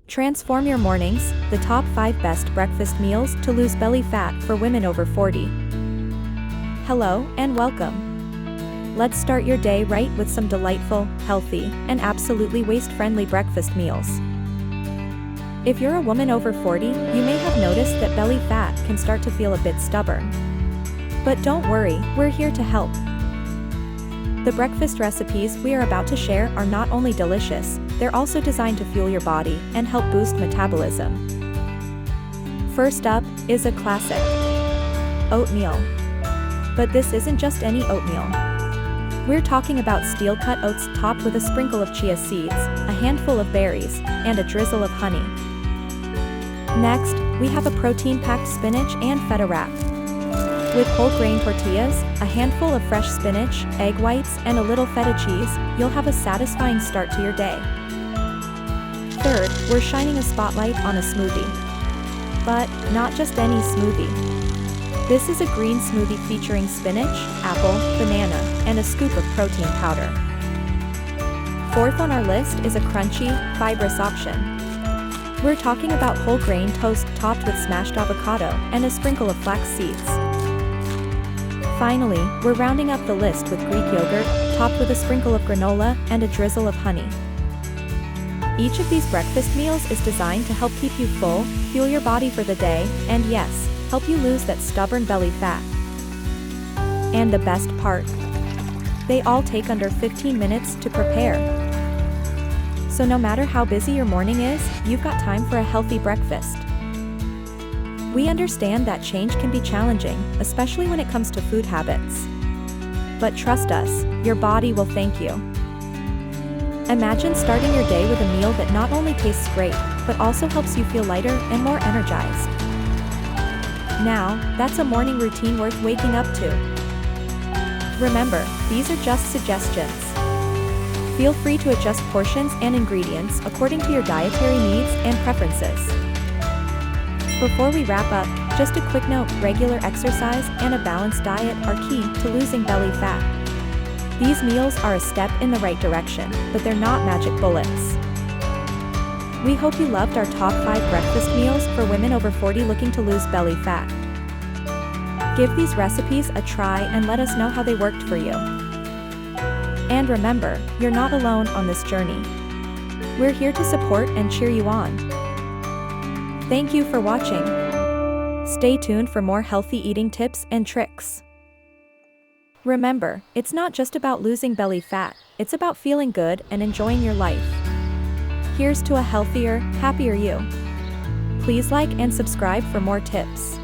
Transform your mornings, the top 5 best breakfast meals to lose belly fat for women over 40. Hello, and welcome. Let's start your day right with some delightful, healthy, and absolutely waist-friendly breakfast meals. If you're a woman over 40, you may have noticed that belly fat can start to feel a bit stubborn. But don't worry, we're here to help. The breakfast recipes we are about to share are not only delicious, they're also designed to fuel your body and help boost metabolism. First up is a classic: oatmeal. But this isn't just any oatmeal. We're talking about steel-cut oats topped with a sprinkle of chia seeds, a handful of berries, and a drizzle of honey. Next, we have a protein-packed spinach and feta wrap. With whole grain tortillas, a handful of fresh spinach, egg whites, and a little feta cheese, you'll have a satisfying start to your day. Third, we're shining a spotlight on a smoothie. But not just any smoothie. This is a green smoothie featuring spinach, apple, banana, and a scoop of protein powder. Fourth on our list is a crunchy, fibrous option. We're talking about whole grain toast topped with smashed avocado and a sprinkle of flax seeds. Finally, we're rounding up the list with Greek yogurt, topped with a sprinkle of granola and a drizzle of honey. Each of these breakfast meals is designed to help keep you full, fuel your body for the day, and yes, help you lose that stubborn belly fat. And the best part? They all take under 15 minutes to prepare. So no matter how busy your morning is, you've got time for a healthy breakfast. We understand that change can be challenging, especially when it comes to food habits. But trust us, your body will thank you. Imagine starting your day with a meal that not only tastes great, but also helps you feel lighter and more energized. Now, that's a morning routine worth waking up to. Remember, these are just suggestions. Feel free to adjust portions and ingredients according to your dietary needs and preferences. Before we wrap up, just a quick note: regular exercise and a balanced diet are key to losing belly fat. These meals are a step in the right direction, but they're not magic bullets. We hope you loved our top 5 breakfast meals for women over 40 looking to lose belly fat. Give these recipes a try and let us know how they worked for you. And remember, you're not alone on this journey. We're here to support and cheer you on. Thank you for watching. Stay tuned for more healthy eating tips and tricks. Remember, it's not just about losing belly fat, it's about feeling good and enjoying your life. Here's to a healthier, happier you. Please like and subscribe for more tips.